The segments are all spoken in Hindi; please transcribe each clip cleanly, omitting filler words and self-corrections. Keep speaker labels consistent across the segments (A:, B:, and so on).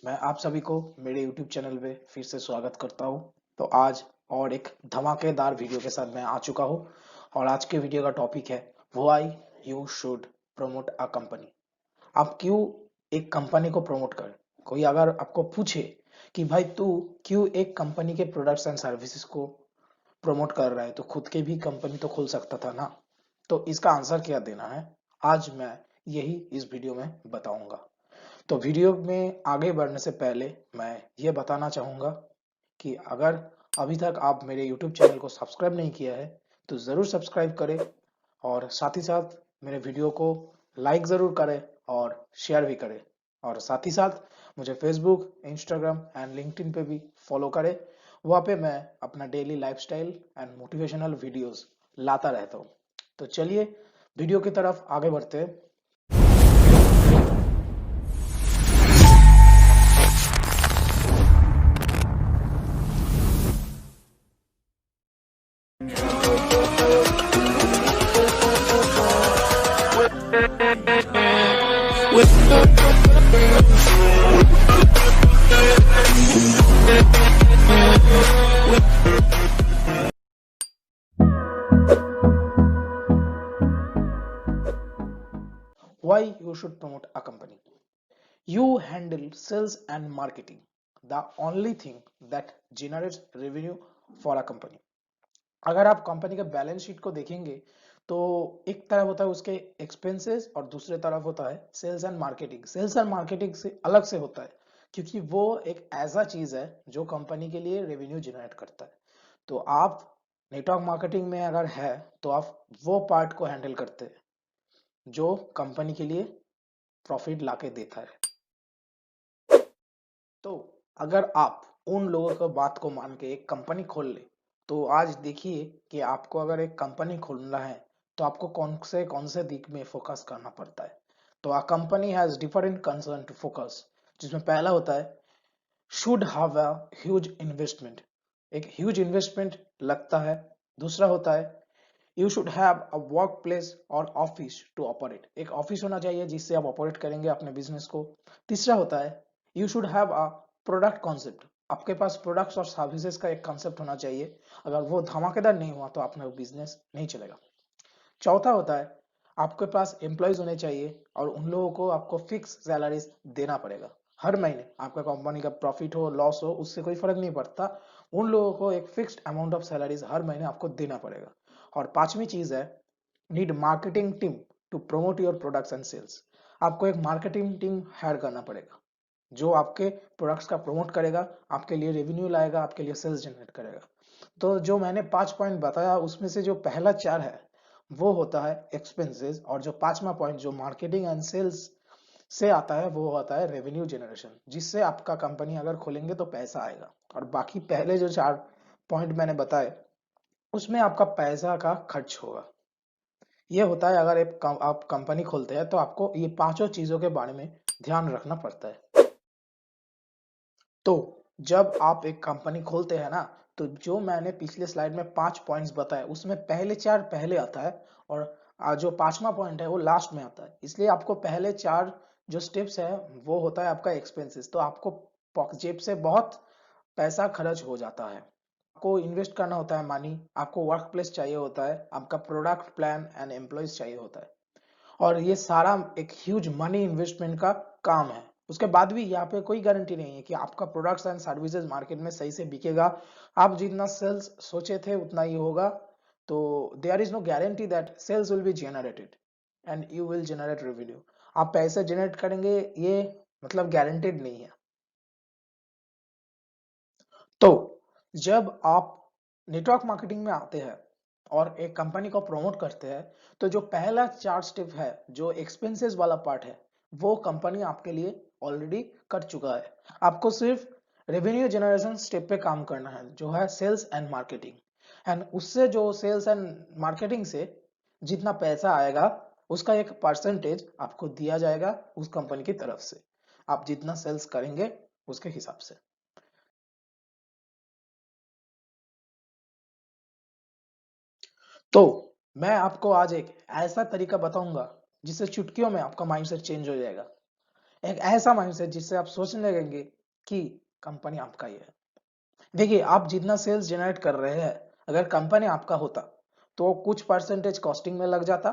A: मैं आप सभी को मेरे YouTube चैनल पे फिर से स्वागत करता हूँ। तो आज और एक धमाकेदार वीडियो के साथ मैं आ चुका हूँ और आज के वीडियो का टॉपिक है why you should promote a company. आप क्यों एक कंपनी को प्रमोट करें? कोई अगर आपको पूछे कि भाई तू क्यों एक कंपनी के प्रोडक्ट्स एंड सर्विसेज को प्रमोट कर रहा है, तो खुद के भी कंपनी तो खोल सकता था ना। तो इसका आंसर क्या देना है, आज मैं यही इस वीडियो में बताऊंगा। तो वीडियो में आगे बढ़ने से पहले मैं ये बताना चाहूँगा कि अगर अभी तक आप मेरे YouTube चैनल को सब्सक्राइब नहीं किया है तो ज़रूर सब्सक्राइब करें और साथ ही साथ मेरे वीडियो को लाइक ज़रूर करें और शेयर भी करें। और साथ ही साथ मुझे फेसबुक, इंस्टाग्राम एंड लिंक्डइन पे भी फॉलो करें। वहाँ पे मैं अपना daily lifestyle and motivational videos लाता रहता हूँ। तो चलिए वीडियो की तरफ आगे बढ़ते हैं। Why you should promote a company? You handle sales and marketing, the only thing that generates revenue for a company. अगर आप कंपनी का बैलेंस शीट को देखेंगे तो एक तरफ होता है उसके एक्सपेंसेस और दूसरे तरफ होता है sales and marketing. Sales and marketing से अलग से होता है क्योंकि वो एक ऐसा चीज है जो कंपनी के लिए रेवेन्यू जनरेट करता है। तो आप नेटवर्क मार्केटिंग में अगर है तो आप वो पार्ट को हैंडल करते हैं जो कंपनी के लिए प्रॉफिट लाके देता है। तो अगर आप उन लोगों का बात को मान के एक कंपनी खोल ले तो आज देखिए कि आपको अगर एक कंपनी खोलना है तो आपको कौन से दिक में फोकस करना पड़ता है। तो a company has different concern to focus, जिसमें पहला होता है should have a huge investment. एक ह्यूज इन्वेस्टमेंट लगता है। दूसरा होता है you should have a work place और ऑफिस टू ऑपरेट। एक ऑफिस होना चाहिए जिससे आप ऑपरेट करेंगे अपने बिजनेस को। तीसरा होता है you should have a product concept. आपके पास प्रोडक्ट्स और सर्विसेज का एक कॉन्सेप्ट होना चाहिए। अगर वो धमाकेदार नहीं हुआ तो अपना बिजनेस नहीं चलेगा। चौथा होता है आपके पास एम्प्लॉयज होने चाहिए और उन लोगों को आपको फिक्स सैलरीज देना पड़ेगा हर महीने। आपका कंपनी का प्रॉफिट हो लॉस हो उससे कोई फर्क नहीं पड़ता, उन लोगों को एक फिक्स्ड अमाउंट ऑफ सैलरीज हर महीने आपको देना पड़ेगा। और पांचवी चीज है need marketing team to promote your products and sales. आपको एक मार्केटिंग टीम हायर करना पड़ेगा जो आपके प्रोडक्ट्स का प्रमोट करेगा, आपके लिए रेवेन्यू लाएगा, आपके लिए सेल्स जनरेट करेगा। तो जो मैंने 5 पॉइंट बताया उसमें से जो पहला 4 है वो होता है एक्सपेंसेस, और जो पांचवा पॉइंट जो मार्केटिंग एंड सेल्स से आता है वो होता है रेवेन्यू जनरेशन, जिससे आपका कंपनी अगर खोलेंगे तो पैसा आएगा। और बाकी पहले जो 4 पॉइंट मैंने बताए उसमें आपका पैसा का खर्च होगा। ये होता है अगर आप कंपनी खोलते हैं तो आपको ये पांचों चीजों के बारे में ध्यान रखना पड़ता है। तो जब आप एक कंपनी खोलते हैं ना तो जो मैंने पिछले स्लाइड में 5 पॉइंट्स बताए उसमें पहले 4 पहले आता है और जो पांचवा पॉइंट है वो लास्ट में आता है। इसलिए आपको पहले 4 जो स्टेप्स है वो होता है आपका एक्सपेंसेस। तो आपको जेब से बहुत पैसा खर्च हो जाता है, आपको इन्वेस्ट करना होता है मनी, आपको वर्क प्लेस चाहिए होता है, आपका प्रोडक्ट प्लान एंड एम्प्लॉयज चाहिए होता है। और ये सारा एक ह्यूज मनी इन्वेस्टमेंट का काम है। उसके बाद भी यहाँ पे कोई गारंटी नहीं है कि आपका प्रोडक्ट्स एंड सर्विसेज मार्केट में सही से बिकेगा। आप जितना सेल्स सोचे थे उतना ही होगा। तो there is no guarantee that sales will be generated and you will generate revenue. आप पैसे जनरेट करेंगे ये मतलब गारंटेड नहीं है। तो जब आप नेटवर्क मार्केटिंग में आते हैं और एक कंपनी को प्रमोट करते हैं तो जो पहला 4 स्टेप है जो एक्सपेंसेस वाला पार्ट है वो कंपनी आपके लिए ऑलरेडी कर चुका है। आपको सिर्फ रेवेन्यू जनरेशन स्टेप पे काम करना है जो है सेल्स एंड मार्केटिंग। एंड उससे जो सेल्स एंड मार्केटिंग से जितना पैसा आएगा उसका एक परसेंटेज आपको दिया जाएगा उस कंपनी की तरफ से, आप जितना सेल्स करेंगे उसके हिसाब से। तो मैं आपको आज एक ऐसा तरीका बताऊंगा जिससे चुटकियों में आपका माइंडसेट चेंज हो जाएगा। एक ऐसा माइंडसेट जिससे आप सोचने लगेंगे कि कंपनी आपका ही है। देखिए, आप जितना सेल्स जनरेट कर रहे हैं, अगर कंपनी आपका होता तो कुछ परसेंटेज कॉस्टिंग में लग जाता,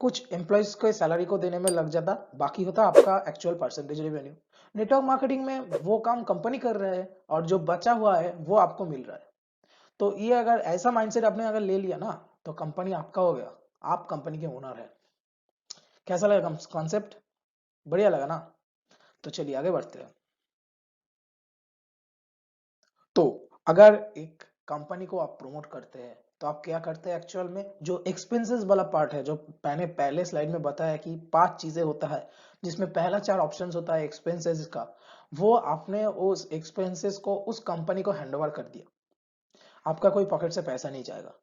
A: कुछ एम्प्लॉइज के सैलरी को देने में लग जाता, बाकी होता आपका actual percentage revenue. Network marketing में वो काम कंपनी कर रहा है और जो बचा हुआ है वो आपको मिल रहा है। तो ये अगर ऐसा माइंडसेट आपने अगर ले लिया ना, तो कंपनी आपका हो गया, आप कंपनी के ओनर है। कैसा लगा कॉन्सेप्ट? बढ़िया लगा ना? तो चलिए आगे बढ़ते हैं। तो अगर एक कंपनी को आप प्रमोट करते हैं तो आप क्या करते हैं एक्चुअल में? जो एक्सपेंसेस वाला पार्ट है, जो मैंने पहले स्लाइड में बताया कि 5 चीजें होता है, जिसमें पहला 4 ऑप्शंस होता है एक्सपेंसेस का, वो आपने उस एक्सपेंसेस को उस कंपनी को हैंडओवर कर दिया। आपका कोई पॉकेट से पैसा नहीं जाएगा।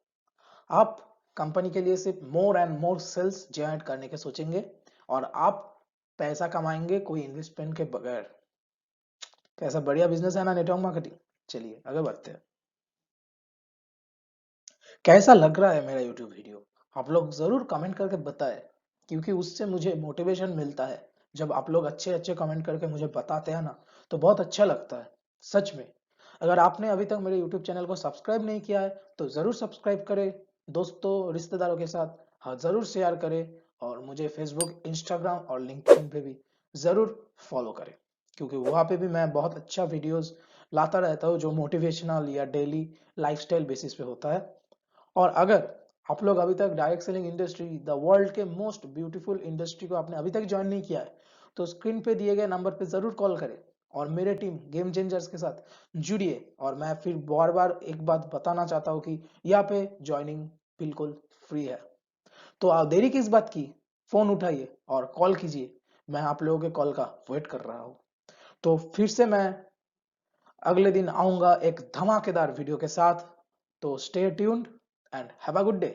A: आप कंपनी के लिए सिर्फ more and more sales generate करने के सोचेंगे और आप पैसा कमाएंगे कोई इन्वेस्टमेंट के बगैर। कैसा बढ़िया बिजनेस है ना नेटवर्क मार्केटिंग? चलिए आगे बढ़ते हैं। कैसा लग रहा है मेरा यूट्यूब वीडियो? आप लोग जरूर कमेंट करके बताएं, क्योंकि उससे मुझे मोटिवेशन मिलता है। जब आप लोग अच्छे अच्छे कमेंट करके मुझे बताते हैं ना, तो बहुत अच्छा लगता है सच में। अगर आपने अभी तक मेरे यूट्यूब चैनल को सब्सक्राइब नहीं किया है तो जरूर सब्सक्राइब करें, दोस्तों रिश्तेदारों के साथ हाँ जरूर शेयर करें, और मुझे फेसबुक, इंस्टाग्राम और लिंक्डइन पे भी जरूर फॉलो करें, क्योंकि वहाँ पे भी मैं बहुत अच्छा वीडियोस लाता रहता हूँ जो मोटिवेशनल या डेली लाइफस्टाइल बेसिस पे होता है। और अगर आप लोग अभी तक direct selling industry, the world के मोस्ट ब्यूटीफुल इंडस्ट्री को आपने अभी तक ज्वाइन नहीं किया है, तो स्क्रीन पे दिए गए नंबर पे जरूर कॉल करें और मेरे टीम गेम चेंजर्स के साथ जुड़िए। और मैं फिर बार बार एक बात बताना चाहता हूँ कि यहाँ पे ज्वाइनिंग बिल्कुल फ्री है। तो आप देरी किस बात की? फोन उठाइए और कॉल कीजिए। मैं आप लोगों के कॉल का वेट कर रहा हूँ। तो फिर से मैं अगले दिन आऊंगा एक धमाकेदार वीडियो के साथ। तो stay tuned and have a good day.